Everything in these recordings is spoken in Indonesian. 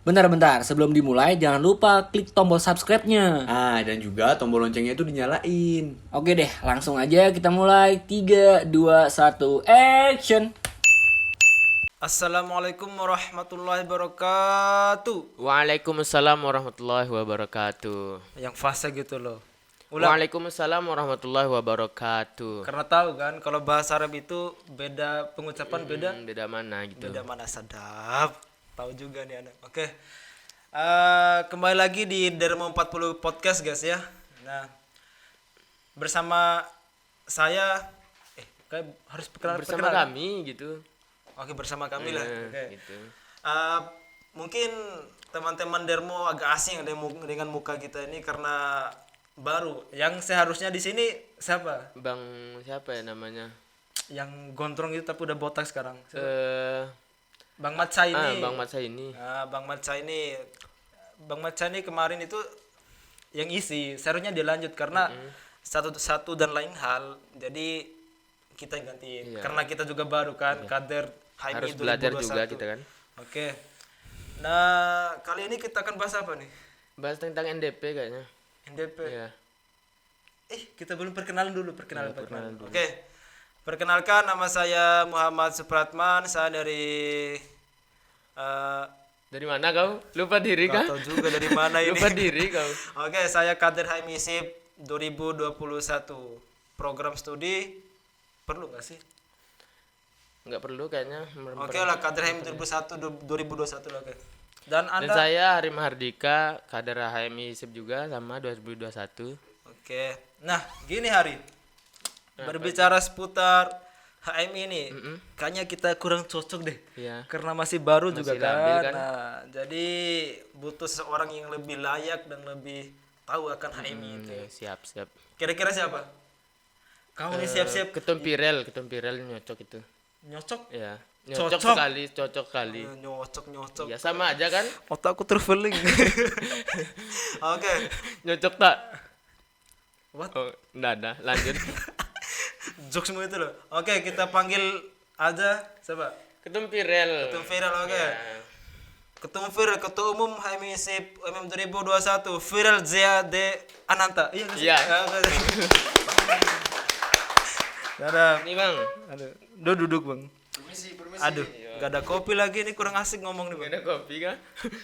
Bentar, sebelum dimulai jangan lupa klik tombol subscribe-nya. Dan juga tombol loncengnya itu dinyalain. Oke deh, langsung aja kita mulai. 3, 2, 1, action! Assalamualaikum warahmatullahi wabarakatuh. Waalaikumsalam warahmatullahi wabarakatuh. Yang fase gitu loh. Waalaikumsalam warahmatullahi wabarakatuh. Karena tahu kan kalau bahasa Arab itu beda pengucapan, beda Beda mana gitu. beda mana sadap. Tahu juga nih anak. Oke. Kembali lagi di Dermo 40 Podcast guys ya. Nah, bersama saya kayak harus Bersama perkenalan. kami gitu. Oke, bersama kami lah. Oke. Gitu. Mungkin teman-teman Dermo agak asing dengan muka kita ini karena baru. Yang seharusnya di sini siapa? Bang siapa ya namanya? Yang gondrong itu tapi udah botak sekarang. Bang Matsa ini. Bang Matsa ini. Bang Matsa ini kemarin itu yang isi. Seharusnya dia lanjut karena satu dan lain hal. Jadi kita ganti. Iya. Karena kita juga baru kan. Kader HMI Harus belajar 2021. juga kita kan. Oke. Nah, kali ini kita akan bahas apa nih? Bahas tentang NDP kayaknya. NDP. Iya. Kita belum perkenalan dulu. perkenalan dulu. Oke. Perkenalkan, nama saya Muhammad Supratman. Saya dari Dari mana kau? Lupa diri kah? Gak tahu juga dari mana ini. Lupa diri kau. Oke, saya kader HMI SIP 2021. Program studi perlu gak sih? Enggak perlu kayaknya. Oke lah, kader HMI 2021 lah, oke. Dan Dan Anda? saya Hari Mahardika, kader HMI SIP juga sama 2021. Oke. Nah, gini Hari. Berbicara seputar HMI ini, kayaknya kita kurang cocok deh. Iya. Karena masih baru juga labil kan. kan. Nah, jadi butuh seorang yang lebih layak dan lebih tahu akan HMI itu. Siap. Kira-kira siapa? Kamu nih siap-siap. Ketum Pirel nyocok itu. Nyocok? Ya, Cocok. cocok sekali. Nyocok. Ya sama aja kan? Otakku traveling. Oke. Nyocok tak? What? Oh, enggak ada. Lanjut. Jokes semua itu loh. Oke, kita panggil aja siapa? Ketum Pirel. Ketum Viral, oke. Ya. Ketum Viral, Ketua Umum HMI SIP 2021, Viral ZAD Ananta. Iya nggak sih? Iya. Dadah. Ini Bang. Aduh, duduk bang. Permisi. Aduh, gak ada kopi lagi ini, kurang asik ngomong nih bang. Ada kopi kah?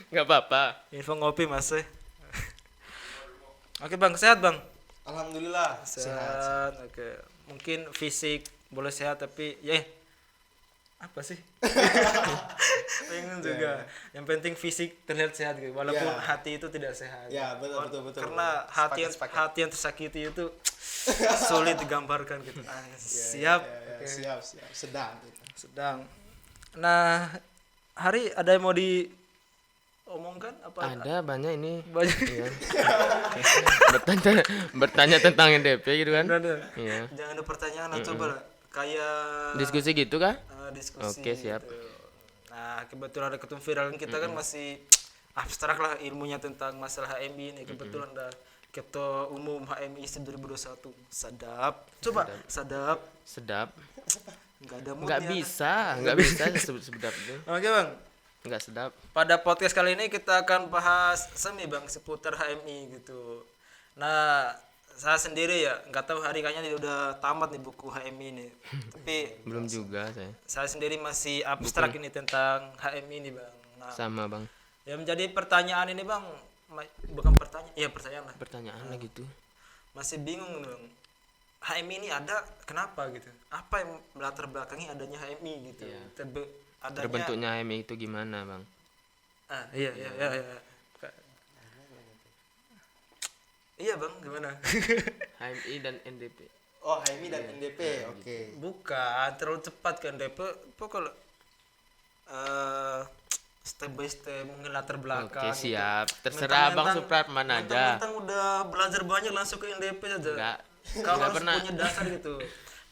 Enggak apa-apa. Info ngopi mas. Oke bang, sehat bang? Alhamdulillah. Sehat. Oke, mungkin fisik boleh sehat tapi apa sih? Bingung juga. Yang penting fisik terlihat sehat gitu. Walaupun hati itu tidak sehat. Ya, betul. Karena hati yang tersakiti itu sulit digambarkan gitu. Siap. Oke. Siap. Sedang. Nah, Hari ada yang mau diomongkan apa? Ada banyak ini. Banyak. Iya. bertanya tentang NDP gitu kan? Ada. Iya. Jangan ada pertanyaan lah, coba lah. Kayak Diskusi gitu kah? diskusi. Oke, siap. gitu. Nah, kebetulan ada ketum viral kita kan masih abstrak lah ilmunya tentang masalah HMI ini. Kebetulan ada Ketua Umum HMI SIP 2021. Sadap. Coba sadap. Sedap. Enggak ada moodnya. Enggak bisa sedap itu. Oke, Bang. Enggak sedap. Pada podcast kali ini kita akan bahas semi bang seputar HMI gitu. Nah, saya sendiri ya nggak tahu Hari kayaknya dia udah tamat nih buku HMI ini. Tapi Belum juga saya sendiri masih abstrak ini tentang HMI ini bang. Nah, sama Bang. yang menjadi pertanyaan ini bang, bukan pertanyaan lah. Pertanyaan lah gitu. Masih bingung nih bang. HMI ini ada kenapa gitu? Apa yang melatar belakangi adanya HMI gitu? Iya. Adanya Terbentuknya HMI itu gimana Bang? Iya. Iya bang, gimana? HMI dan NDP. Oh, HMI dan NDP. Oke. Bukan, terlalu cepat kan DP. Pokoknya step by step mungkin latar belakang. Oke, siap. Gitu. Terserah Bang Mentang-mentang- Supratman aja. mentang-mentang udah belajar banyak langsung ke NDP saja. Enggak. Kau Enggak harus pernah. punya dasar gitu.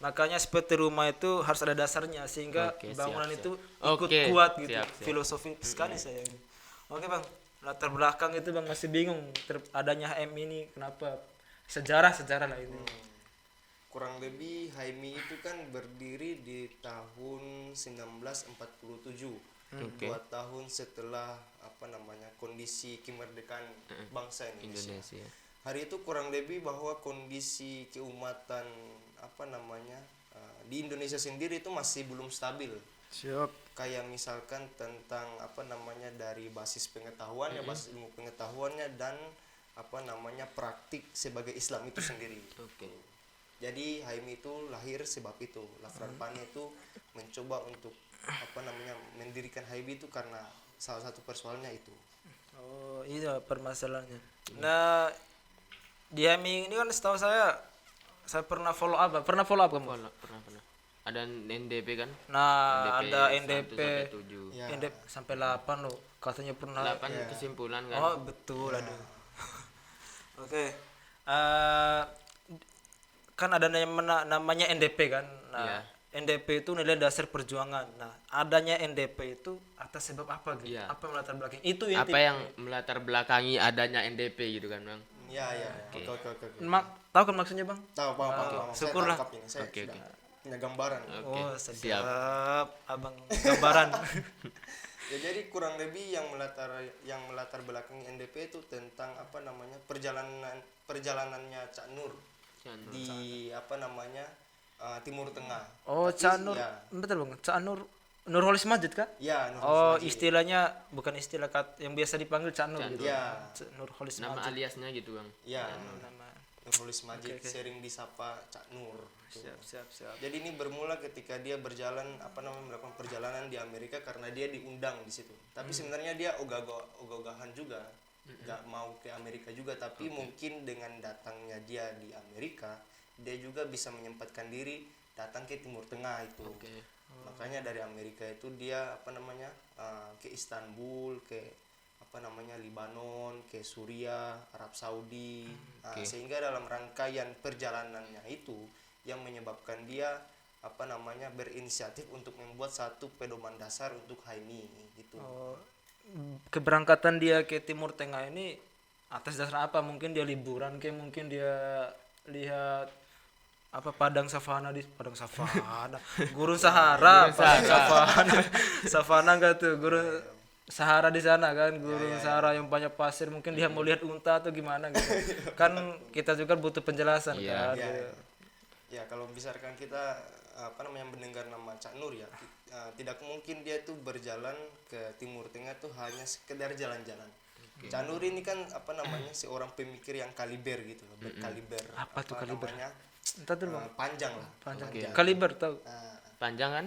Makanya seperti rumah itu harus ada dasarnya sehingga Oke, bangunan siap. itu ikut Oke, kuat gitu. siap. Filosofi sekali saya ini. Oke bang, latar belakang itu bang masih bingung adanya HM ini kenapa? Sejarah lah ini. Kurang lebih HMI itu kan berdiri di tahun 1947 Oke. 2 tahun setelah kondisi kemerdekaan bangsa Indonesia. Indonesia. Hari itu kurang lebih bahwa kondisi keumatan di Indonesia sendiri itu masih belum stabil. Siap. Kayak misalkan tentang dari basis pengetahuannya, basis ilmu pengetahuannya dan praktik sebagai Islam itu sendiri. Oke. Jadi Haimi itu lahir sebab itu. Lafran Pane itu mencoba untuk mendirikan Haimi itu karena salah satu persoalannya itu. Oh iya permasalahannya. Nah di HMI ini kan setahu saya pernah follow up kamu. Pernah. Ada NDP kan? Nah ada 1 NDP sampai 7. Ya. NDP sampai 8 loh katanya pernah. 8 kesimpulan kan? Oh betul aduh. Oke. Kan ada namanya NDP kan. Nah Iya. NDP itu nilai dasar perjuangan. Nah adanya NDP itu atas sebab apa gitu? Iya. Apa yang melatar belakang? Itu Apa yang melatar belakangi adanya NDP gitu kan bang? Ya. Oke. Tahu kan maksudnya bang? Tahu paham. Saya syukurlah. tangkap ini. Saya Oke, sudah punya gambaran. Oke, Oh siap. sedap abang gambaran. Ya, jadi kurang lebih yang melatar belakangi NDP itu tentang perjalanannya Cak Nur di Timur Tengah. Oh Tapi, Cak Nur, ya, betul bang. Cak Nur Nurholis Masjid kan? ya Nur Oh Masjid. istilahnya bukan istilah yang biasa dipanggil Cak Nur gitu. Ya. Nurholis Nama Masjid. aliasnya gitu bang? Ya, Nama. Nurholis Majid sering disapa Cak Nur. Tuh. Siap. Jadi ini bermula ketika dia berjalan melakukan perjalanan di Amerika karena dia diundang di situ. Tapi sebenarnya dia ogah-ogahan juga, nggak mau ke Amerika juga. Tapi mungkin dengan datangnya dia di Amerika, dia juga bisa menyempatkan diri datang ke Timur Tengah itu. Oke. Makanya dari Amerika itu dia ke Istanbul, ke Libanon, ke Suriah, Arab Saudi. Oke. Sehingga dalam rangkaian perjalanannya itu yang menyebabkan dia berinisiatif untuk membuat satu pedoman dasar untuk Haimi gitu. Oh, keberangkatan dia ke Timur Tengah ini atas dasar apa? Mungkin dia liburan, mungkin dia lihat padang savana, gurun Sahara, padang savana enggak tuh, gurun Sahara di sana kan, gurun Sahara yang banyak pasir, mungkin dia mau lihat unta atau gimana gitu. Kan kita juga butuh penjelasan kan. Ya, kalau misalkan kita mendengar nama Cak Nur ya, tidak mungkin dia tuh berjalan ke Timur Tengah tuh hanya sekedar jalan-jalan. Cak Nur ini kan seorang pemikir yang kaliber gitu, berkaliber. Apa tuh kaliber? Namanya, Entar dulu bang. panjang lah. Panjang. Panjang. Kaliber tahu. Panjang kan?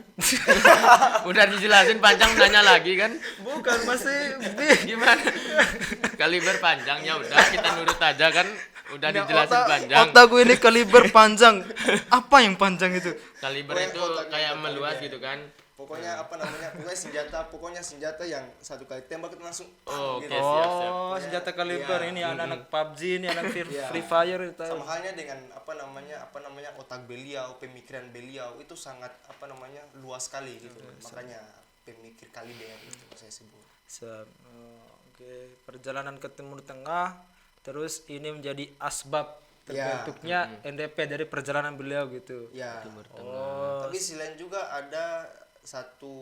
Udah dijelasin panjang nanya lagi kan? Bukan masih Gimana? Kaliber panjangnya udah kita nurut aja kan? Udah dijelasin panjang. Otakku ini kaliber panjang. Apa yang panjang itu? Kaliber itu kayak meluas gitu kan? Pokoknya pokoknya senjata yang satu kali tembak itu langsung Oh, gitu. oke, siap. Oh, senjata kaliber Iya. ini anak-anak PUBG ini, anak Iya. Free Fire itu. Sama halnya dengan otak beliau, pemikiran beliau itu sangat luas sekali gitu. Makanya pemikir kaliber itu saya sebut. Oke, perjalanan ke Timur Tengah, terus ini menjadi asbab Ya. terbentuknya NDP dari perjalanan beliau gitu. Ya. Oh, Tapi selain juga ada satu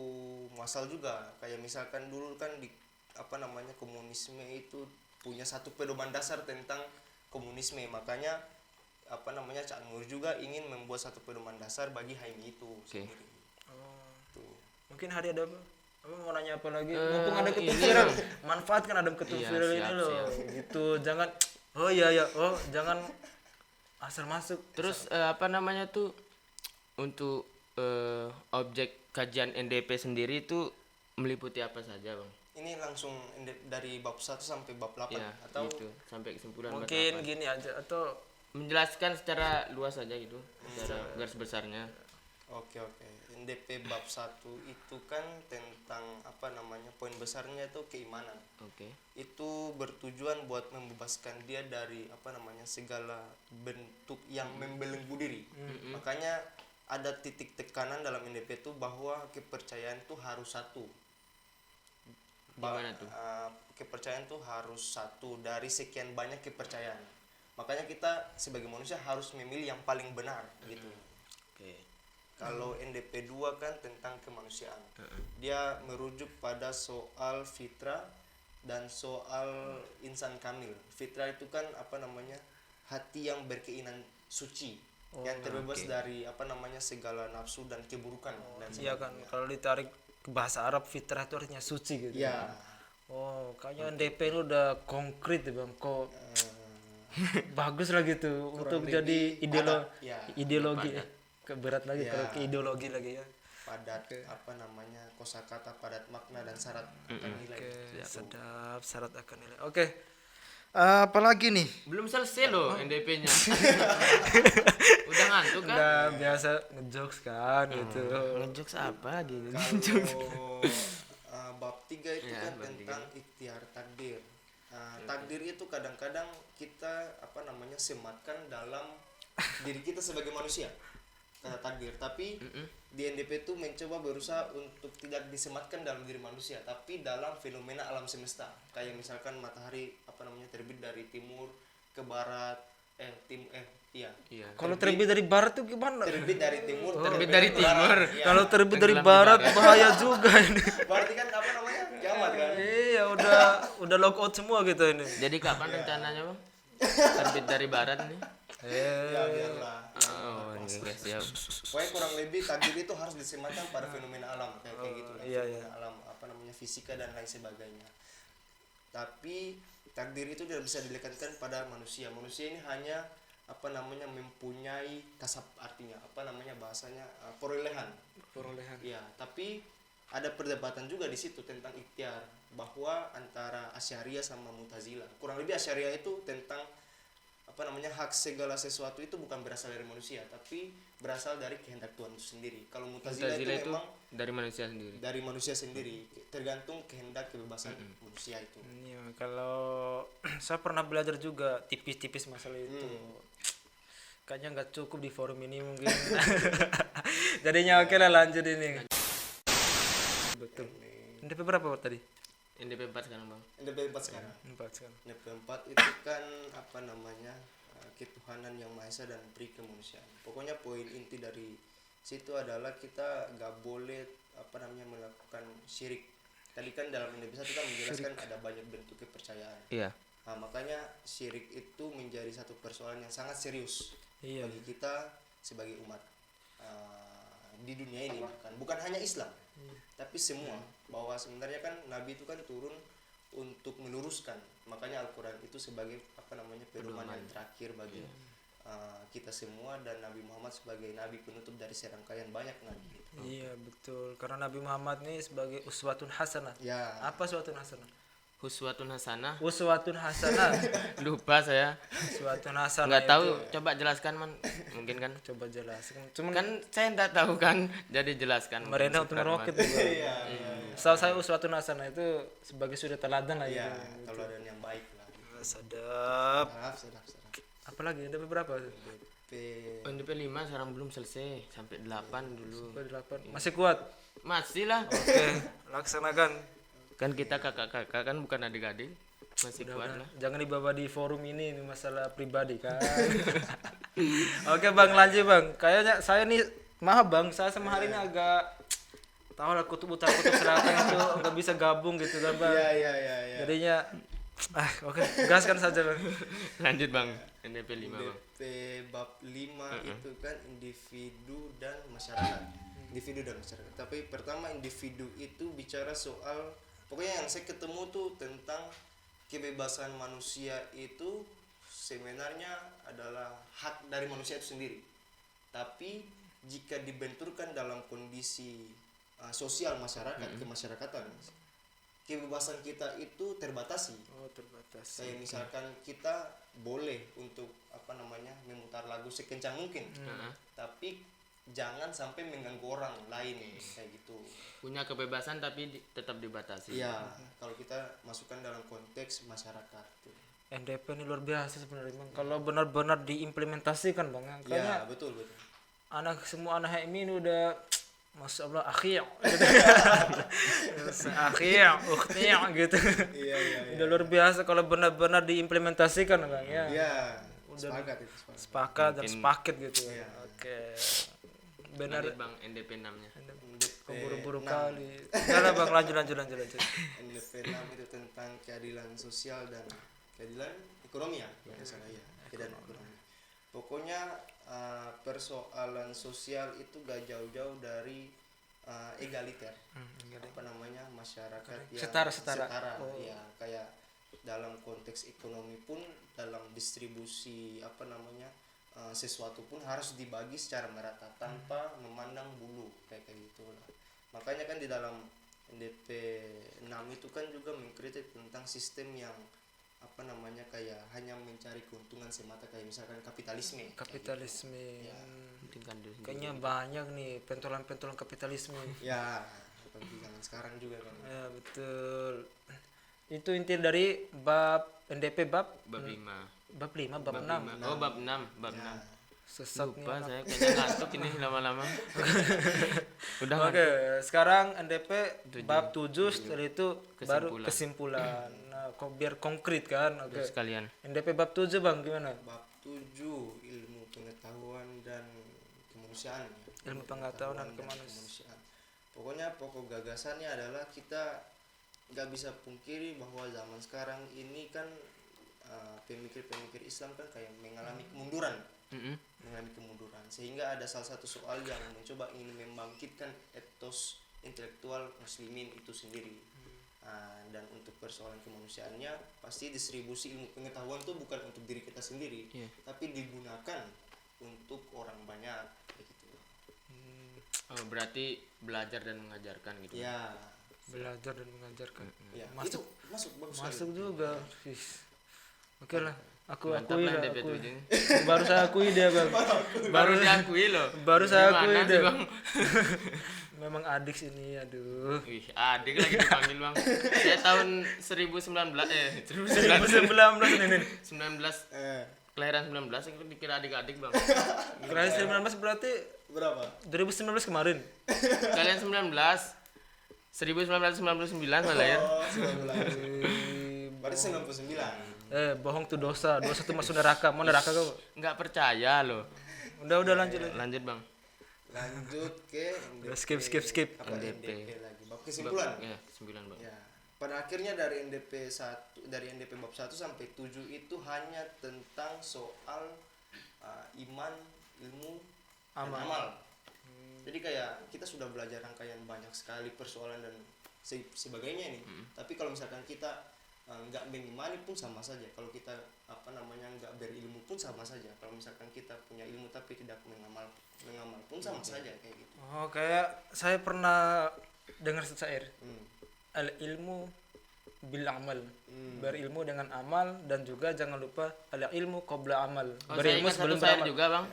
masalah juga, kayak misalkan dulu kan di komunisme itu punya satu pedoman dasar tentang komunisme. Makanya Cak Nur juga ingin membuat satu pedoman dasar bagi Haimi itu sendiri. Tuh. mungkin hari ada apa mau nanya apa lagi? Mumpung ada ketum viral, manfaatkan ada ketum Iya, viral ini siap, loh. siap. Gitu, jangan jangan asal masuk. Terus untuk objek kajian NDP sendiri itu meliputi apa saja bang? Ini langsung dari bab 1 sampai bab 8 Ya, atau gitu sampai kesimpulan. bab Mungkin delapan. gini aja atau Menjelaskan secara luas aja gitu, secara garis besarnya. Oke. NDP bab 1 itu kan tentang poin besarnya itu keimanan. Oke. Itu bertujuan buat membebaskan dia dari segala bentuk yang membelenggu diri. Makanya ada titik tekanan dalam NDP itu bahwa kepercayaan itu harus satu. Gimana tuh? Kepercayaan itu harus satu dari sekian banyak kepercayaan. Makanya kita sebagai manusia harus memilih yang paling benar gitu. Oke. Kalau NDP 2 kan tentang kemanusiaan. Dia merujuk pada soal fitrah dan soal insan kamil. Fitrah itu kan hati yang berkeinginan suci, yang terbebas dari segala nafsu dan keburukan dan Iya kan, kalau ditarik ke bahasa Arab fitrah itu artinya suci gitu. ya. Oh, kayaknya NDP ini udah konkret ya bang, kok bagus lah gitu untuk jadi padat, ya. ideologi. Berat lagi kalau ke ideologi lagi ya. Padat kosakata padat makna dan syarat akan nilai. Oke, sedap syarat akan nilai. Oke, apalagi nih? Belum selesai loh NDP-nya. Udah ngantuk kan? Udah biasa ngejokes kan gitu. Ngejokes apa lagi? Kalau bab 3 itu Ya, kan bab tentang ikhtiar takdir. Takdir itu kadang-kadang kita sematkan dalam diri kita sebagai manusia, kata takdir. Tapi di NDP itu mencoba berusaha untuk tidak disematkan dalam diri manusia, tapi dalam fenomena alam semesta. Kayak misalkan matahari terbit dari timur ke barat, Iya. Kalau terbit dari barat tuh gimana? terbit dari timur, Terbit dari timur. Iya. Kalau terbit dari Tenggelam di barat barat. bahaya juga ini. Berarti kan kiamat kan? Iya, udah lock out semua gitu ini. Jadi kapan rencananya bang? Terbit dari barat nih? Ya biarlah. Oh, oke, siap. Pokoknya kurang lebih takdir itu harus disematkan pada fenomena alam kayak gitu. iya, Fenomena alam fisika dan lain sebagainya. Tapi takdir itu tidak bisa dilekatkan pada manusia. Manusia ini hanya mempunyai kasab, artinya bahasanya perolehan. Ya, tapi ada perdebatan juga di situ tentang ikhtiar, bahwa antara Asy'ariyah sama Mu'tazilah. Kurang lebih Asy'ariyah itu tentang hak segala sesuatu itu bukan berasal dari manusia, tapi berasal dari kehendak Tuhan itu sendiri. Kalau Mu'tazilah itu memang dari manusia sendiri. dari manusia sendiri, tergantung kehendak kebebasan manusia itu. Iya, kalau saya pernah belajar juga tipis-tipis masalah itu. Kayaknya nggak cukup di forum ini mungkin. Jadinya oke lah lanjut ini. Betul. NDP berapa tadi? NDP 4 sekarang bang. NDP 4 sekarang. 4 sekarang. NDP 4 itu kan ketuhanan yang Maha Esa dan beri kemanusiaan. Pokoknya poin inti dari situ adalah kita nggak boleh melakukan syirik. Tadi kan dalam NDP 1 kan menjelaskan ada banyak bentuk kepercayaan. Iya. Nah, makanya syirik itu menjadi satu persoalan yang sangat serius Iya. bagi kita sebagai umat di dunia ini, bukan hanya Islam, tapi semua. Bahwa sebenarnya kan Nabi itu kan turun untuk meluruskan, makanya Al-Quran itu sebagai pedoman yang terakhir bagi kita semua, dan Nabi Muhammad sebagai Nabi penutup dari serangkaian banyak Nabi. Iya betul. Karena Nabi Muhammad ini sebagai uswatun hasanah. Ya. Apa uswatun hasanah? Huswatun hasanah. Uswatun hasanah. Lupa saya. Uswatun hasanah. Nggak tahu. itu- Coba jelaskan man. Mungkin kan. Coba jelaskan. Cuman Kan saya nggak tahu kan. Jadi jelaskan. merenda untuk meroket juga. Iya. Setahu saya uswatun hasanah itu sebagai suri teladan lah Ya, gitu. kalau ada yang baik lah. Sedap. Sedap. Apalagi ada beberapa? NDP 5 sekarang belum selesai. Sampai 8 dulu. 8. Masih kuat. Masih lah. Oke, laksanakan. Kan kita kakak-kakak kan bukan adik-adik. Masih kuat lah. Jangan dibawa di forum ini masalah pribadi kan. Oke bang, lanjut bang. Kayaknya saya nih, maaf bang, saya sama hari ini agak tahu lah kutub utara kutub selatan itu nggak bisa gabung gitu kan bang. Iya. Jadinya, oke, gaskan saja bang. Lanjut bang. NDP 5 bang. NDP bab 5 itu kan individu dan masyarakat. Individu dan masyarakat. Tapi pertama individu itu bicara soal, pokoknya yang saya ketemu tuh tentang kebebasan manusia itu sebenarnya adalah hak dari manusia itu sendiri. Tapi jika dibenturkan dalam kondisi sosial masyarakat, kemasyarakatan, kebebasan kita itu terbatasi. Oh terbatas. Kayak misalkan kita boleh untuk memutar lagu sekencang mungkin, tapi jangan sampai mengganggu orang lain kayak gitu. Punya kebebasan tapi tetap dibatasi. Iya, kalau kita masukkan dalam konteks masyarakat tuh. NDP ini luar biasa sebenarnya bang. Kalau benar-benar diimplementasikan bang, kayaknya Ya, betul. semua anak HMI ini udah Masya Allah akhir akhir ukhtiya gitu. Iya. Udah luar biasa kalau benar-benar diimplementasikan bang ya. Iya, sepakat itu. Sepakat dan sepaket gitu. Iya. Oke. benar. Lanjut bang, NDP 6-nya. Keburu-buru 6. kali. Enggak lah bang, lanjut. NDP 6 itu tentang keadilan sosial dan keadilan ekonomi ya, salah ya, keadilan ekonomi. Pokoknya persoalan sosial itu gak jauh-jauh dari egaliter. Apa namanya, masyarakat yang Setara. ya, kayak dalam konteks ekonomi pun, dalam distribusi apa namanya sesuatu pun harus dibagi secara merata tanpa memandang bulu kayak gitu lah. Makanya kan di dalam NDP 6 itu kan juga mengkritik tentang sistem yang apa namanya kayak hanya mencari keuntungan semata, kayak misalkan kapitalisme. Kapitalisme. Ya. Pentingkan diri sendiri. Kayaknya banyak nih pentolan-pentolan kapitalisme. Ya, apalagi zaman sekarang juga kan. Ya betul. Itu inti dari bab NDP bab 5. bab 5 bab 6. Oh bab 6. Bab Ya. 6. Sesat Lupa nih. saya kayaknya ngantuk ini lama-lama. Udah Oke, sekarang NDP Tujuh. bab 7 setelah itu baru kesimpulan. Nah, kok biar konkret kan. Oke. ngantuk sekalian. NDP bab 7 Bang gimana? Bab 7 ilmu pengetahuan dan kemanusiaan ya. Ilmu pengetahuan dan kemanusiaan. Pokoknya pokok gagasannya adalah kita nggak bisa pungkiri bahwa zaman sekarang ini kan pemikir-pemikir Islam kan kayak mengalami kemunduran. Mengalami kemunduran, sehingga ada salah satu soal yang mencoba ingin membangkitkan etos intelektual muslimin itu sendiri. Dan untuk persoalan kemanusiaannya pasti distribusi ilmu pengetahuan itu bukan untuk diri kita sendiri, tapi digunakan untuk orang banyak gitu. Oh, berarti belajar dan mengajarkan gitu. Ya, Belajar dan mengajarkan. ya. Masuk. Itu masuk bagus Masuk sekali. juga. Oke lah. Aku Mantap akui lah lah. NDP Akui. 7 ini. Baru saya akui dia Bang. Baru diakui loh. Baru saya Gimana akui sih, dia. Bang? Memang adik sini, aduh. Wih, adik lagi dipanggil bang. Saya tahun 1919 ini. 19 Eh, kelahiran 19 aku dikira adik-adik bang. Kira 19 berarti berapa? 2019 kemarin. Kalian 19 1999 malah ya. Oh, 19. Berarti 99. Bohong tuh dosa. Dosa tuh masuk neraka. Mau neraka kau? Nggak percaya loh. Udah lanjut. Lanjut bang. Lanjut ke Udah, skip. apa, NDP. NDP lagi. Bab kesimpulan. Ya, 9 bang. Ya, pada akhirnya dari NDP 1, dari NDP bab 1 sampai 7 itu hanya tentang soal iman, ilmu, dan amal. Jadi kayak kita sudah belajar rangkaian banyak sekali persoalan dan sebagainya nih. Tapi kalau misalkan kita nggak mengimani pun sama saja. Kalau kita apa namanya nggak berilmu pun sama saja. Kalau misalkan kita punya ilmu tapi tidak mengamal pun sama saja kayak gitu. Oh, kayak saya pernah dengar syair. Al ilmu bil amal. Berilmu dengan amal, dan juga jangan lupa al ilmu qabla amal. Oh, saya Berilmu ingat sebelum satu syair beramal. juga bang.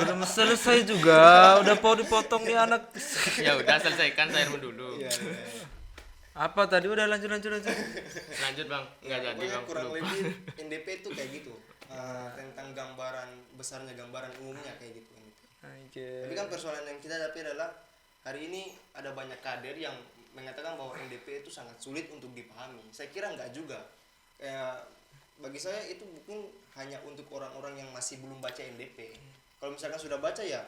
Belum selesai juga, udah mau dipotong nih anak. Ya udah selesaikan syairmu dulu. Iya. Apa tadi? Udah lanjut. Lanjut bang. Nggak jadi Pokoknya bang. kurang Lupa. lebih NDP itu kayak gitu. Tentang besarnya gambaran umumnya kayak gitu. Tapi kan persoalan yang kita hadapi adalah hari ini ada banyak kader yang mengatakan bahwa NDP itu sangat sulit untuk dipahami. Saya kira enggak juga. Bagi saya itu mungkin hanya untuk orang-orang yang masih belum baca NDP. Kalau misalkan sudah baca ya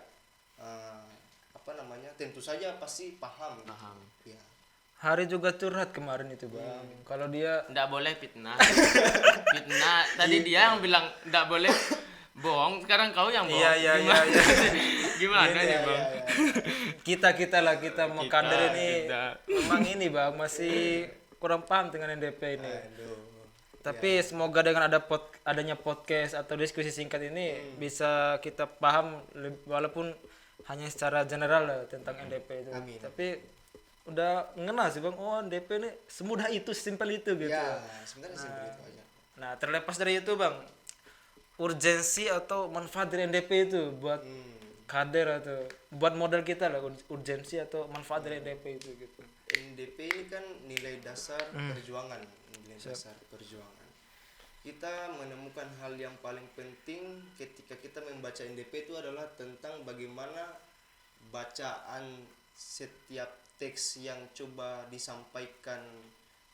apa namanya, tentu saja pasti paham. Paham. Ya. Hari juga curhat kemarin itu Bang. Kalau dia Nggak boleh fitnah. Fitnah. Tadi dia yang bilang nggak boleh bohong. Sekarang kau yang bohong. Iya. Gimana nih bang? kita lah mau kader ini kita. memang ini Bang masih kurang paham dengan NDP ini. Aduh. Tapi semoga dengan adanya podcast atau diskusi singkat ini bisa kita paham walaupun hanya secara general lah tentang NDP itu. Amin. Tapi udah ngena sih Bang, oh NDP ini semudah itu, simpel itu gitu. Ya, sebenarnya simpel itu aja. Nah, terlepas dari itu Bang, urgensi atau manfaat dari NDP itu buat kader atau buat modal kita lah, urgensi atau manfaat dari NDP itu gitu. NDP ini kan nilai dasar perjuangan, nilai dasar perjuangan. Kita menemukan hal yang paling penting ketika kita membaca NDP itu adalah tentang bagaimana bacaan setiap teks yang coba disampaikan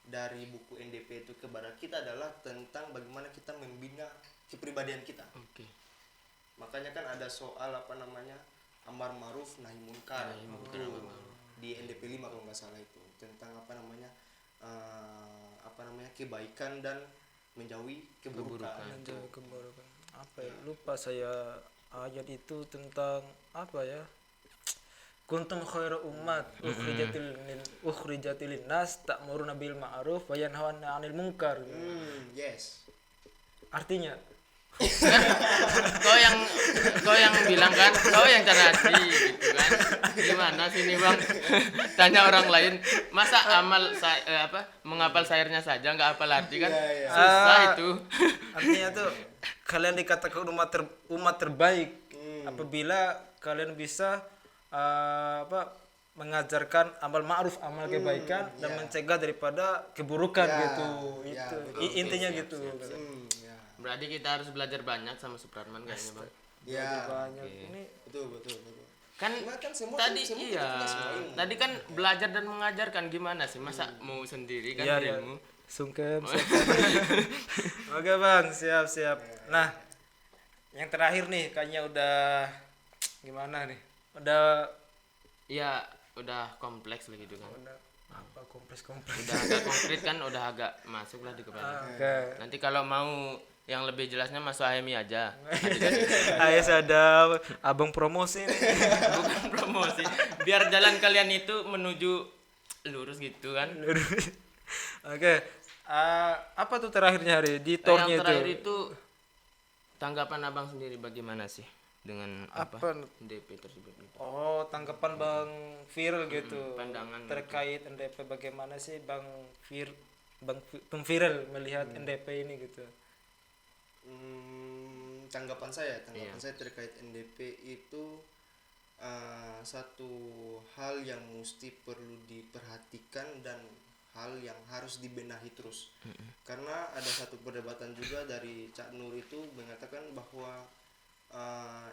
dari buku NDP itu kepada kita adalah tentang bagaimana kita membina kepribadian kita. Oke. Makanya kan ada soal amar ma'ruf nahi munkar. Itu di NDP 5 kalau nggak salah itu tentang kebaikan dan menjauhi keburukan. Menjauhi keburukan. Apa ya? Lupa saya ayat itu tentang apa ya? Kuntum khairu ummat ukhrijatil linnas ta'muruna bil ma'ruf wa yanhauna 'anil munkar. Yes. Artinya Kau yang bilang kan, kau yang canati gitu kan. Gimana sih nih Bang? Tanya orang lain, masa menghafal syairnya saja nggak hafal arti kan? Susah itu. artinya tuh kalian dikatakan umat terbaik apabila kalian bisa mengajarkan amal ma'ruf, amal kebaikan dan mencegah daripada keburukan gitu. Itu intinya gitu. Ya. Berarti kita harus belajar banyak sama Supratman kayaknya Bang. Ya. Banyak ini Betul. Kan Cuma kan semua tadi kita iya, punya semua ilmu. tadi kan belajar dan mengajarkan gimana sih? Masa mau sendiri kan Iya. ilmu? Sungkem. Oke Bang, siap. Nah, yang terakhir nih kayaknya udah gimana nih? Iya, udah kompleks lah gitu kan. Udah apa kompleks. Udah agak konkret kan, udah agak masuk lah di kepala. Oke. Nanti kalau mau yang lebih jelasnya masuk AMI aja. Ayo ada abang promosi nih. Bukan promosi. Biar jalan kalian itu menuju lurus gitu kan. Oke. Apa tuh terakhirnya hari di tornya Yang terakhir itu? itu tanggapan Abang sendiri bagaimana sih dengan Apa? DP tersebut gitu. Oh, tanggapan Bang Viral gitu. pandangan terkait NDP bagaimana sih Bang Viral melihat NDP ini gitu. Tanggapan saya terkait NDP itu satu hal yang mesti perlu diperhatikan dan hal yang harus dibenahi terus. Karena ada satu perdebatan juga dari Cak Nur itu mengatakan bahwa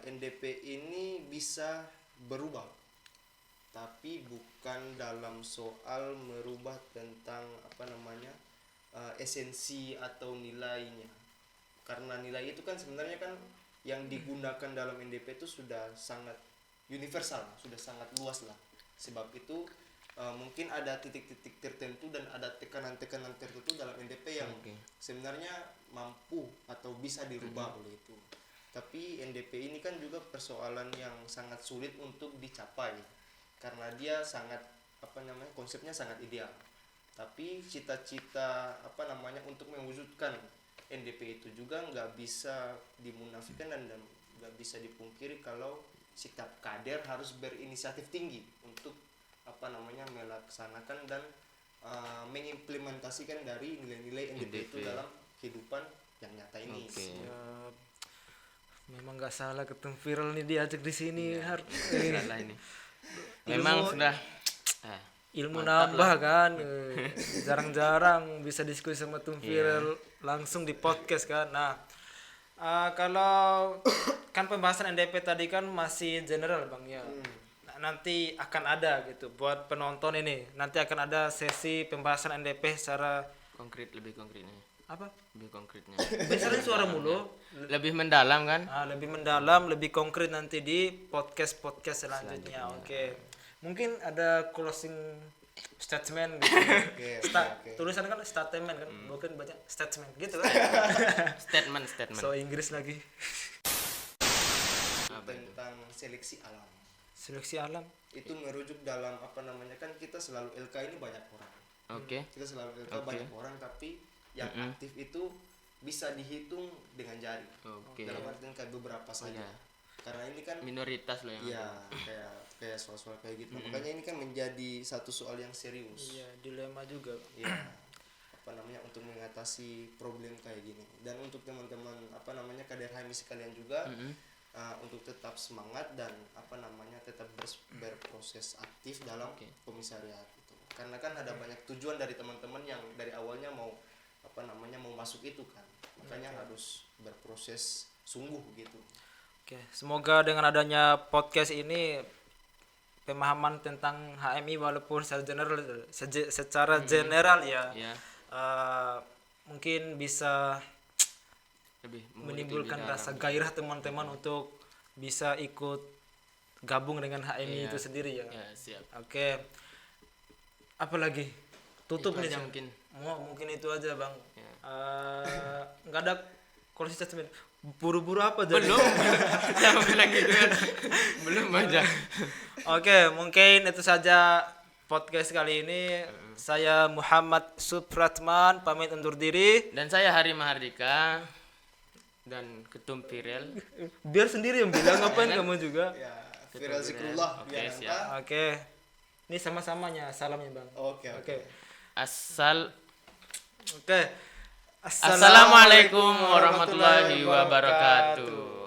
NDP ini bisa berubah, tapi bukan dalam soal merubah tentang esensi atau nilainya. Karena nilai itu kan sebenarnya kan yang digunakan dalam NDP itu sudah sangat universal, sudah sangat luas lah. Sebab itu mungkin ada titik-titik tertentu dan ada tekanan-tekanan tertentu dalam NDP yang sebenarnya mampu atau bisa dirubah oleh itu. Tapi NDP ini kan juga persoalan yang sangat sulit untuk dicapai karena dia sangat konsepnya sangat ideal. Tapi cita-cita untuk mewujudkan NDP itu juga nggak bisa dimunafikan dan nggak bisa dipungkiri kalau setiap kader harus berinisiatif tinggi untuk melaksanakan dan mengimplementasikan dari nilai-nilai NDP itu dalam kehidupan yang nyata ini. Ya, memang nggak salah ketemu Viral nih diajak di sini Salah ini. Memang sudah ilmu nambah kan. Jarang-jarang bisa diskusi sama Tum Viral langsung di podcast kan. Nah, kalau kan pembahasan NDP tadi kan masih general Bang ya. Nah, nanti akan ada gitu buat penonton ini. Nanti akan ada sesi pembahasan NDP secara lebih konkretnya. apa? Lebih konkretnya. Biasanya suara mulu. Lebih mendalam kan? Lebih mendalam, lebih konkret nanti di podcast selanjutnya. Oke. Mungkin ada closing statement gitu. Tulisannya kan statement kan, bukan baca statement gitu kan. Statement. So Inggris lagi. Tentang seleksi alam. Seleksi alam. Itu merujuk dalam kan kita selalu LK ini banyak orang. Oke. Kita selalu LK banyak orang tapi yang aktif itu bisa dihitung dengan jari. Dalam artian kayak beberapa saja. Karena ini kan minoritas loh yang kayak soal-soal kayak gitu. Makanya ini kan menjadi satu soal yang serius. Iya, dilema juga. Iya. Untuk mengatasi problem kayak gini. Dan untuk teman-teman kader HMI sekalian juga untuk tetap semangat dan tetap berproses aktif dalam komisariat itu. Karena kan ada banyak tujuan dari teman-teman yang dari awalnya mau mau masuk itu kan. Makanya harus berproses sungguh gitu. Oke, semoga dengan adanya podcast ini pemahaman tentang HMI walaupun secara general ya. Mungkin bisa lebih menimbulkan rasa gairah teman-teman untuk bisa ikut gabung dengan HMI Iya. itu sendiri ya. Ya, siap. Oke. Apa lagi? Tutup Itu nih aja Cang. mungkin. Mungkin itu aja Bang. Ya. Nggak ada koleksi statement. Buru-buru apa jadi? Belum. Siapa bilang gitu kan? Belum aja. Oke, mungkin itu saja podcast kali ini. Saya Muhammad Supratman pamit undur diri. Dan saya Hari Mahardika dan Ketum Pirel. Biar sendiri yang bilang ngapain kamu juga. Ya, viral zikrullah Oke, biar siap. Oke. Ini sama-samanya salamnya Bang. Oke. Oke. Assalamualaikum warahmatullahi wabarakatuh.